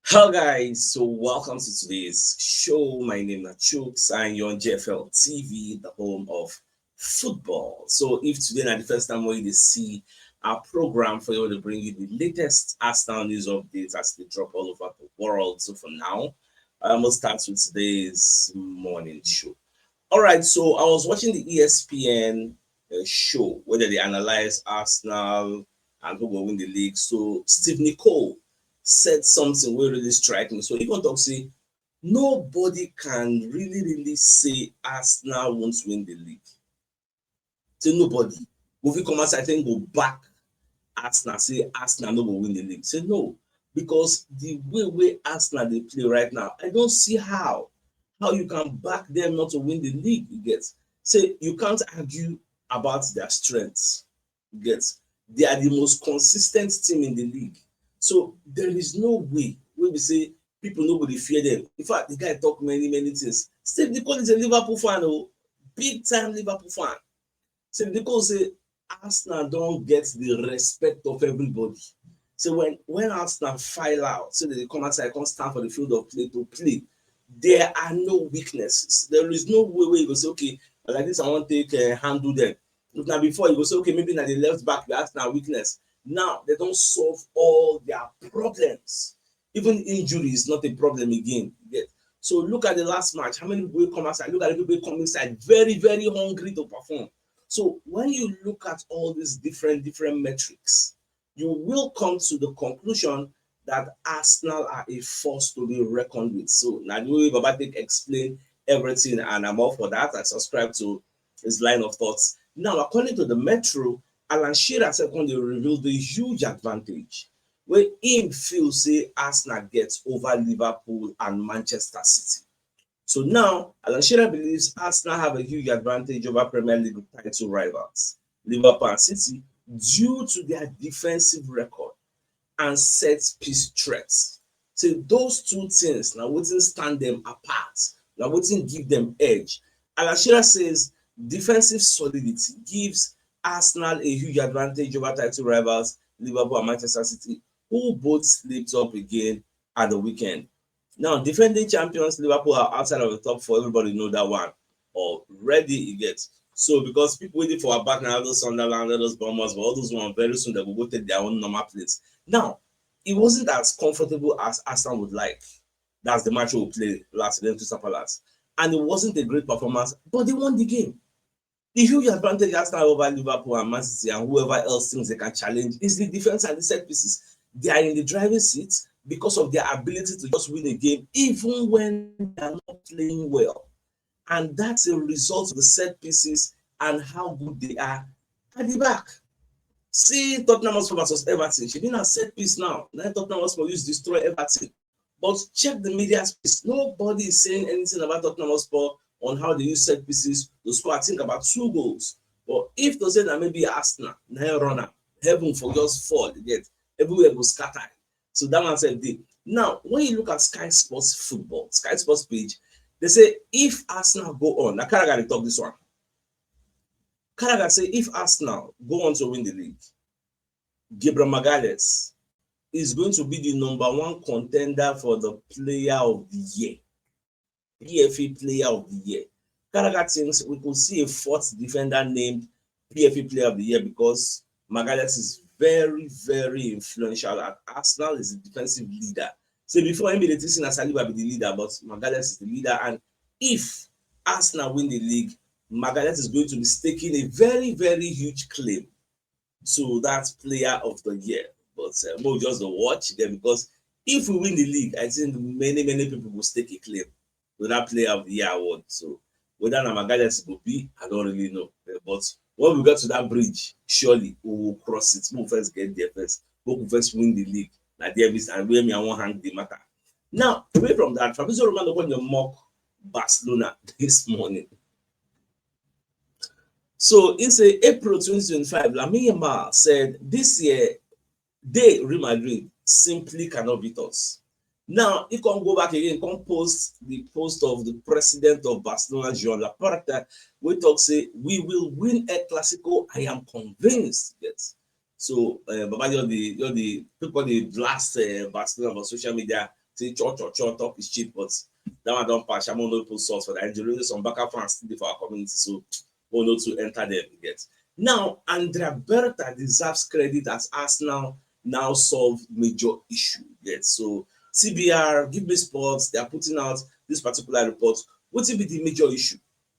Hello guys, so welcome to today's show. My name is CHUKS and you're on JFL TV, the home of football. So if today is the first time where you see our program for you to bring you the latest Arsenal news updates as they drop all over the world. So for now, I'm gonna start with today's morning show. All right, so I was watching the ESPN show where they analyze Arsenal and who will win the league. So Steve Nicole said something wey really strike me. So he come talk say nobody can really say Arsenal won't win the league. Say nobody go fit come outside think go back Arsenal say Arsenal no go win the league. Say no, because the way Arsenal dey play right now, I don't see how you can back them not to win the league. You get, say you can't argue about their strengths. You get, they are the most consistent team in the league. So there is no way wey be say people no go dey fear them. In fact, the guy talk many things. Steve Nicol is a Liverpool fan, oh, big time Liverpool fan. Steve Nicol say Arsenal don get the respect of everybody. So when Arsenal file out, so they come outside, come stand for the field of play to play, there are no weaknesses. There is no way where you go say, okay, like this, I want to take handle them. Now before you go say, okay, maybe now the left back, that's now weakness. Now they don't solve all their problems. Even injury is not a problem again. Yet. So look at the last match. How many people come outside? Look at the people come inside, very hungry to perform. So when you look at all these different metrics, you will come to the conclusion that Arsenal are a force to be reckoned with. So now the way Baba take explain everything, and I'm all for that. I subscribe to his line of thoughts. Now, according to the Metro, Alan Shearer second revealed the huge advantage where him feel say Arsenal gets over Liverpool and Manchester City. So now, Alan Shearer believes Arsenal have a huge advantage over Premier League title rivals, Liverpool and City, due to their defensive record and set piece threats. So those two things now wetin stand them apart, now wetin give them edge. Alan Shearer says defensive solidity gives Arsenal a huge advantage over title rivals Liverpool and Manchester City, who both slipped up again at the weekend. Now, defending champions Liverpool are outside of the top four. Everybody know that one already. You get, so because people waiting for our back now, those Sunderland, those Bournemouth, but all those ones very soon they will go take their own normal place. Now, it wasn't as comfortable as Arsenal would like. That's the match we will play last against Crystal Palace, and it wasn't a great performance, but they won the game. The huge advantage Arsenal over Liverpool and Man City and whoever else thinks they can challenge is the defense and the set pieces. They are in the driving seat because of their ability to just win a game, even when they are not playing well. And that's a result of the set pieces and how good they are at the back. See Tottenham Hotspur versus Everton. She been a set piece now. Now Tottenham Hotspur used to destroy Everton. But check the media space. Nobody is saying anything about Tottenham Hotspur on how they use set pieces to score, I think, about 2 goals. But if to say that maybe Arsenal, now runner, heaven for just fall, get everywhere go scatter. So that one said the. Now, when you look at Sky Sports Football, Sky Sports page, they say if Arsenal go on, now Carragher talk this one. Carragher say if Arsenal go on to win the league, Gabriel Magalhaes is going to be the #1 contender for the Player of the Year, PFA Player of the Year. Carragher thinks we could see a fourth defender named PFA Player of the Year because Magalhaes is very influential at Arsenal. Is a defensive leader. So before him, they think Saliba be the leader, but Magalhaes is the leader. And if Arsenal win the league, Magalhaes is going to be staking a very huge claim to that Player of the Year. But we'll just watch them, because if we win the league, I think many people will stake a claim to that Player of the Year award. So whether Magalhaes will be, I don't really know. But when we get to that bridge, surely we will cross it. We will first get there first. We will first win the league. Like there is, and where me I won't hang the matter. Now, away from that, Fabrizio Romano going to mock Barcelona this morning. So in say April 2025, Lamine Yamal said this year they, Real Madrid, simply cannot beat us. Now, he can go back again, come post the post of the president of Barcelona, Joan Laporta, we talk say, we will win a Clasico, I am convinced. Yes. So, Baba, you're the people, the blast Barcelona on social media say talk is cheap, but that one don't pass. I'm not put source for that injury. Some backup fans still for our community, so we know to enter them. Get now, Andrea Berta deserves credit as Arsenal now solve major issue. Get so CBR, Give Me Sports, they are putting out this particular report. What will be the major issue?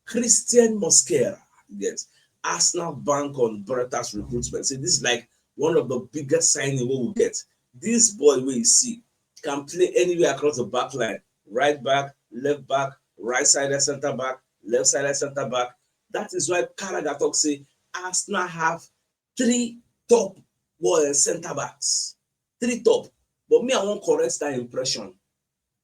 Christian Mosquera, get Arsenal bank on Berta's recruitment. So this is like one of the biggest signing we will get. This boy we see can play anywhere across the back line, right back, right side center back, left side center back. That is why Carragher talk say Arsenal have 3 top center backs, 3 top. But me, I won't correct that impression.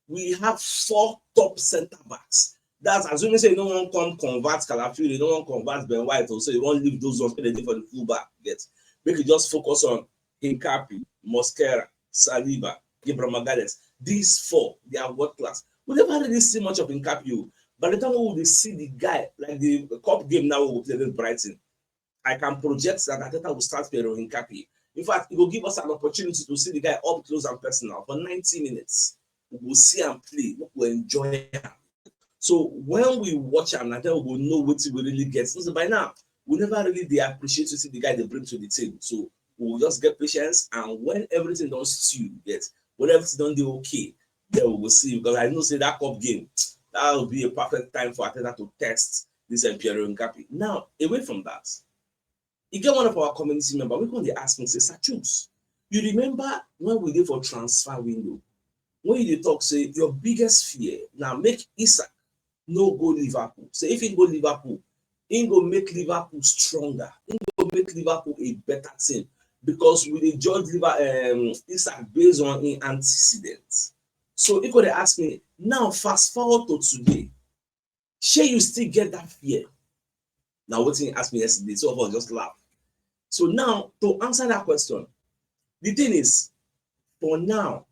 We have 4 top center backs. That's assuming say you don't want to convert Calafiori, you don't want to convert Ben White, or so you won't leave those ones for the fullback. Yet, make you just focus on Hincapi, Mosquera, Saliba, Gabriel Magalhaes. These 4, they are world class. We never really see much of Hincapi. By the time we will see the guy, like the cup game now, we will play with Brighton. I can project that Ateta will start playing Hincapi. In fact, it will give us an opportunity to see the guy up close and personal for 90 minutes. We will see him play. We will enjoy him. So when we watch him, then we will know what he will really get. So by now, we never really appreciate to see the guy they bring to the team. So we will just get patience, and when everything don't stew, when everything don't do okay, then we will see. Because I know say that cup game, that will be a perfect time for Ateta to test this Pierre Hincapi. Now, away from that, you get one of our community members, we going to ask me, say, Sir CHUKS, you remember when we did for transfer window, when you talk, say, your biggest fear, now make Isak no go Liverpool. So if he go Liverpool, he go make Liverpool stronger. He go make Liverpool a better team. Because we dey judge Isak based on his antecedents. So he could ask me, now fast forward to today, shey you still get that fear? Now what he asked me yesterday, so of us just laugh. So now, to answer that question, the thing is, for now,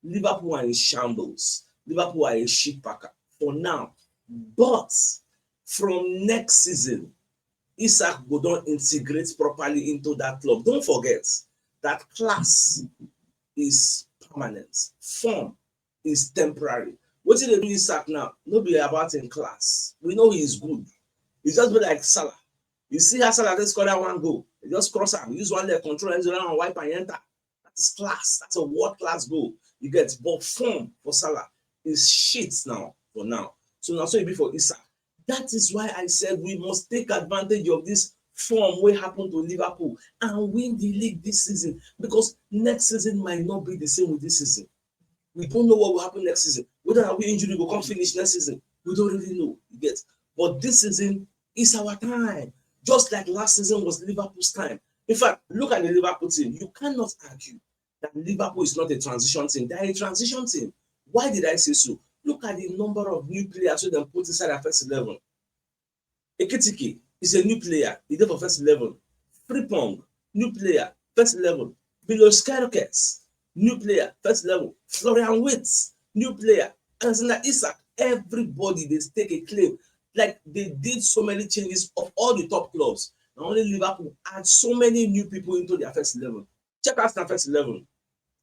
Liverpool are in shambles. Liverpool are a shit packer for now. But from next season, Isak go don integrate properly into that club. Don't forget that class is permanent. Form is temporary. Wetin dey do Isak now no be about in class. We know he is good. It's just be like Salah. You see how Salah just score that one goal. He just cross am, use one leg, control end zone and wipe and enter. That is class. That's a world class goal. You get, but form for Salah is shit now for now. So now so it be for Isak. That is why I said we must take advantage of this form wey happen to Liverpool and win the league this season, because next season might not be the same with this season. We don't know what will happen next season. Whether our injury will come finish next season, we don't really know. You get, but this season is our time. Just like last season was Liverpool's time. In fact, look at the Liverpool team. You cannot argue that Liverpool is not a transition team. They are a transition team. Why did I say so? Look at the number of new players who they put inside their first 11. Ekitike is a new player. He did for first 11. Frimpong, new player, first 11. Milos Kerkez, new player, first 11. Florian Wirtz, new player. Alexander Isak, everybody, they take a claim. Like they did so many changes of all the top clubs. Not only Liverpool add so many new people into their first 11. Check out their first 11.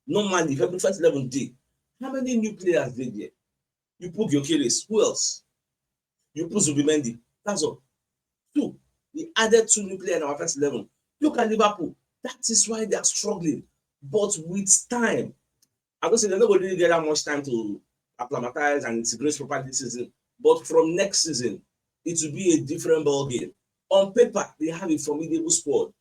Normally, if every first 11 did, how many new players did there? You put Gyökeres, who else? You put Zubimendi, that's all. 2. We added 2 new players in our first 11. Look at Liverpool. That is why they are struggling. But with time, I don't say they're not going to really get that much time to acclimatize and integrate properly this season. But from next season, it will be a different ball game. On paper, they have a formidable squad,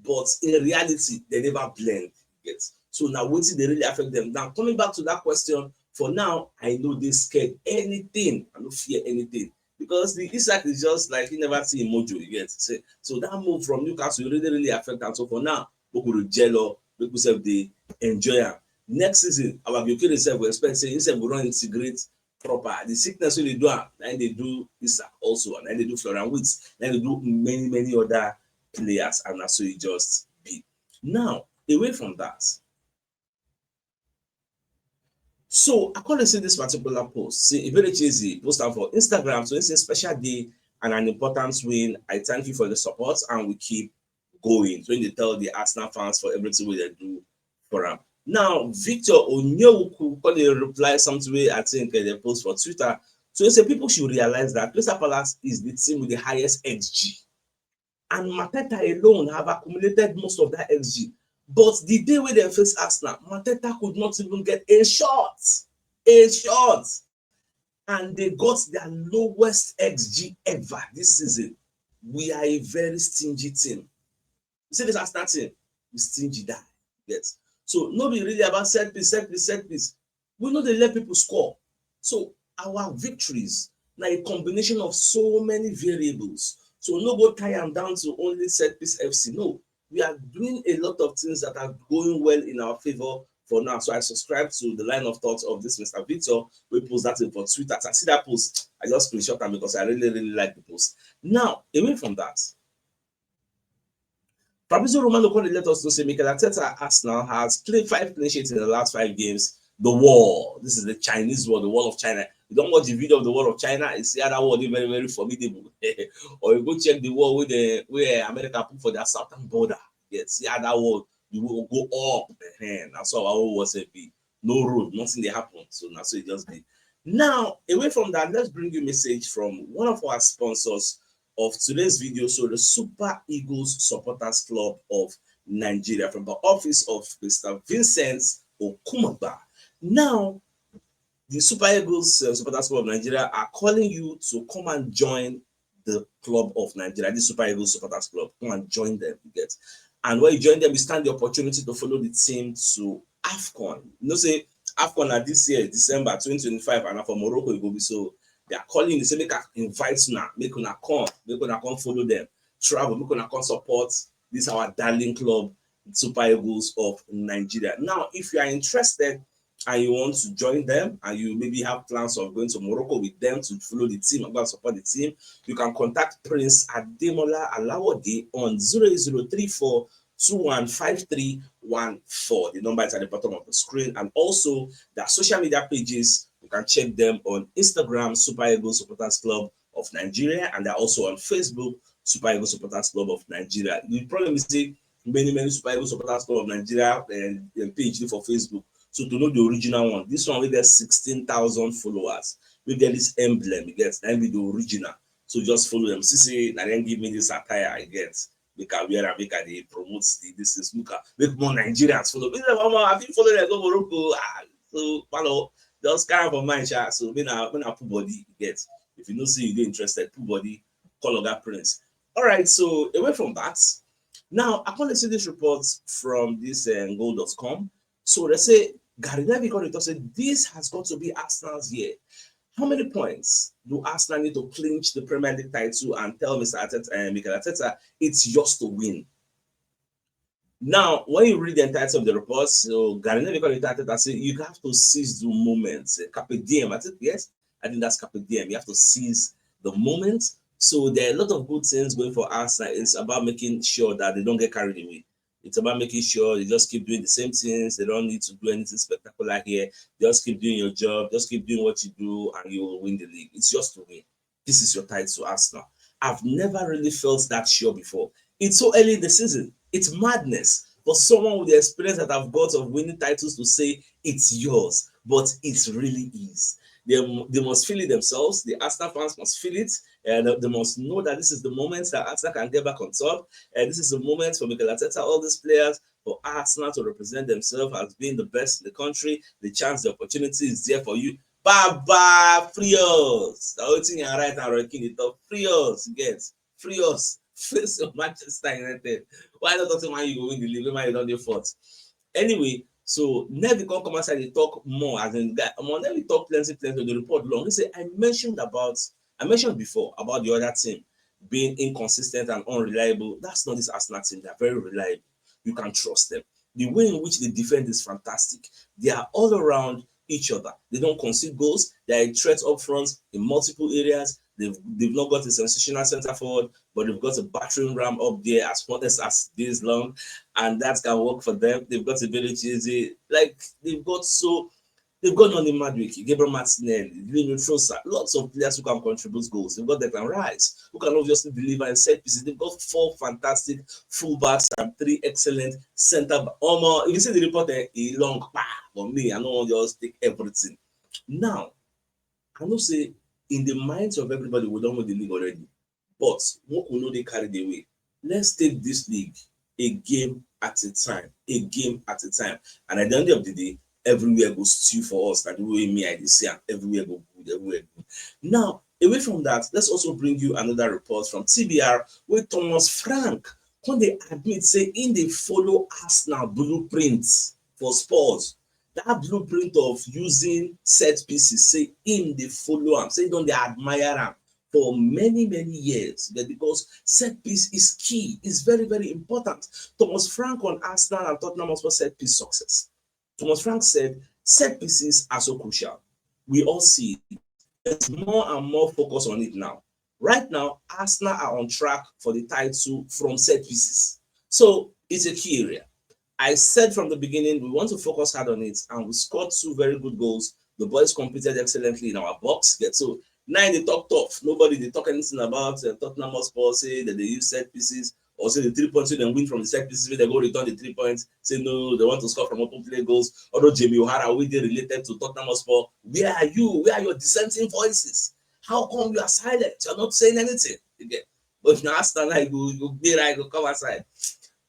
but in reality, they never blend. Yet. So now, what did they really affect them? Now, coming back to that question, for now, I know they scared anything. I don't fear anything. Because the Isak is just like you never see a mojo, you get. So that move from Newcastle really affect them. So for now, we could jello, we could say they enjoy them. Next season, our Gyökeres self will expect say instead we don't integrate proper. The sickness wey they do, and they do Isak also, and then they do Florian Wirtz, then they do many other players, and that's so it just be. Now, away from that, so I can't see this particular post. See, a very cheesy post out for Instagram. So it's a special day and an important win. I thank you for the support, and we keep going. So when they tell the Arsenal fans for everything we they do for them. Now, Victor Onyewu probably reply something way I think they post for Twitter. So he said people should realize that Crystal Palace is the team with the highest XG. And Mateta alone have accumulated most of that XG. But the day when they face Arsenal, Mateta could not even get a shot. A shot. And they got their lowest XG ever this season. We are a very stingy team. You see this Arsenal team? We stingy die. Yes. So nobody really about set piece. We know they let people score. So our victories now a combination of so many variables. So no go tie them down to only set piece FC. No, we are doing a lot of things that are going well in our favor for now. So I subscribe to the line of thoughts of this Mr. Victor. We post that for Twitter. I see that post. I just screenshot them because I really like the post. Now, away from that, Fabrizio Romano called let us know say Mikel Arteta Arsenal has played 5 clean sheets in the last 5 games. The wall. This is the Chinese wall, the wall of China. You don't watch the video of the wall of China, you see how that wall is very, very formidable. Or you go check the wall where America put for their southern border. Yeah, see how that wall you will go up. That's how our wall was be. No road, nothing they happen. So now so it just be. Now, away from that, let's bring you a message from one of our sponsors of today's video. So the Super Eagles Supporters Club of Nigeria, from the office of Mr. Vincent Okumagba. Now, the Super Eagles Supporters Club of Nigeria are calling you to come and join the Club of Nigeria, the Super Eagles Supporters Club. Come and join them, you get. And when you join them, you stand the opportunity to follow the team to AFCON. You know, say AFCON at this year, December 2025, and for Morocco, it will be so. They are calling, they say, make us invite now, make una come follow them, travel, make una come support this our darling club, Super Eagles of Nigeria. Now, if you are interested and you want to join them and you maybe have plans of going to Morocco with them to follow the team and go and support the team, you can contact Prince Ademola Alawode on 0034 215314. The number is at the bottom of the screen, and also their social media pages. You can check them on Instagram, Super Eagles Supporters Club of Nigeria, and they're also on Facebook, Super Eagles Supporters Club of Nigeria. You probably see many Super Eagles Supporters Club of Nigeria and page for Facebook. So to know the original one, this one we get 16,000 followers. We get this emblem, it gets and be the original. So just follow them. See, and then give me this attire I get. Make a wear and make a they promote this is look make more Nigerians follow. I think follow them go Morocco. So follow just kind of a mind chat. So when I put body get. If you know see you get interested, put body, call Oga Prince. All right, so away from that. Now I want to see this report from this goal.com. So they say Gary Neville got to say this has got to be Arsenal's year. How many points do Arsenal need to clinch the Premier League title and tell Mr. Arteta, Mikel Arteta it's just to win? Now, when you read the entirety of the report, so Gary Neville got Arteta say you have to seize the moment. Carpe diem, I think yes, I think that's carpe diem. You have to seize the moment. So there are a lot of good things going for Arsenal. It's about making sure that they don't get carried away. It's about making sure they just keep doing the same things. They don't need to do anything spectacular here. Just keep doing your job. Just keep doing what you do, and you will win the league. It's just to win. This is your title, Arsenal. I've never really felt that sure before. It's so early in the season. It's madness for someone with the experience that I've got of winning titles to say it's yours, but it really is. They must feel it themselves. The Arsenal fans must feel it. They must know that this is the moment that Arsenal can get back on top. This is the moment for Mikel Arteta, all these players, for Arsenal to represent themselves as being the best in the country. The chance, the opportunity is there for you. Baba, free us. The only thing you're right now, ranking it up. Free us, get free us. Face of Manchester United. Why not talking when you go win the league? When you don't do fourth. Anyway, so Neville can come outside and talk more as in guy. Neville talk plenty of the report long. He say I mentioned before about the other team being inconsistent and unreliable. That's not this Arsenal team. They're very reliable. You can trust them. The way in which they defend is fantastic. They are all around each other. They don't concede goals. They are a threat up front in multiple areas. They've not got a sensational centre forward, but they've got a battering ram up there as modest as this long, and that can work for them. They've got abilities, like they've got so They've got on the Madwick, Gabriel Martinelli, Lino Trossard, lots of players who can contribute goals. They've got Declan Rice, who can obviously deliver in set pieces. They've got 4 fantastic fullbacks and 3 excellent centre backs. If you see the report, a long for me, I know just take everything. Now, I know say in the minds of everybody, we don't know the league already. But what we know they carried away. Let's take this league a game at a time, a game at a time. And at the end of the day, everywhere goes stew for us. Like the way me I say, everywhere go good, everywhere good. Now, away from that, let's also bring you another report from TBR where Thomas Frank, when they admit, say, in the follow Arsenal blueprint for sports, that blueprint of using set pieces, say, in the follow am, say, don't they admire am for many years, because set piece is key, is very important. Thomas Frank on Arsenal and Tottenham Hotspur set piece success. Thomas Frank said set pieces are so crucial. We all see it. There's more and more focus on it now. Right now, Arsenal are on track for the title from set pieces. So it's a key area. I said from the beginning, we want to focus hard on it, and we scored 2 very good goals. The boys competed excellently in our box. So now they talk tough. Nobody they talk anything about Tottenham Hotspur, say that they use set pieces, or say the 3 points so they win from the set pieces, they go return the 3 points, say no, they want to score from open play goals. Although Jamie O'Hara, we did related to Tottenham Hotspur, where are you? Where are your dissenting voices? How come you are silent? You're not saying anything. Again. But if you ask that, like, you be right, you come outside.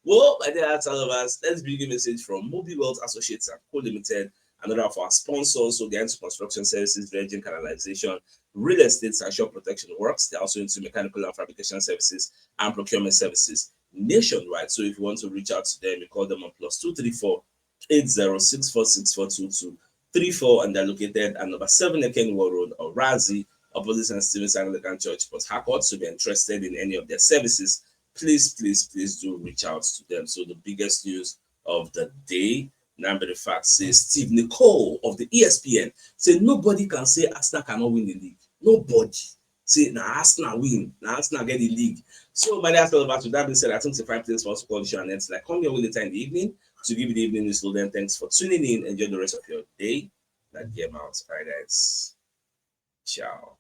Well, my dear all of us, let's bring you a message from Mobile Wealth Associates and Co Limited, another of our sponsors. So they're into construction services, dredging, canalization, real estate, social protection works. They're also into mechanical and fabrication services and procurement services nationwide. So if you want to reach out to them, you call them on +234 8064642234, and they're located at number 7 Eken Road, or Razi, opposite St. Stephen's Anglican Church, Port Harcourt. So if you're interested in any of their services, please do reach out to them. So the biggest news of the day, number the fact, says Steve Nicole of the ESPN say nobody can say Arsenal cannot win the league. Nobody say now Arsenal win, now Arsenal get the league. So my dear fellow, to that being said, I think it's a 5 place for us to call the show, and it's like come here later in the evening to give you the evening news. So then thanks for tuning in. Enjoy the rest of your day. That game out. All right, guys. Ciao.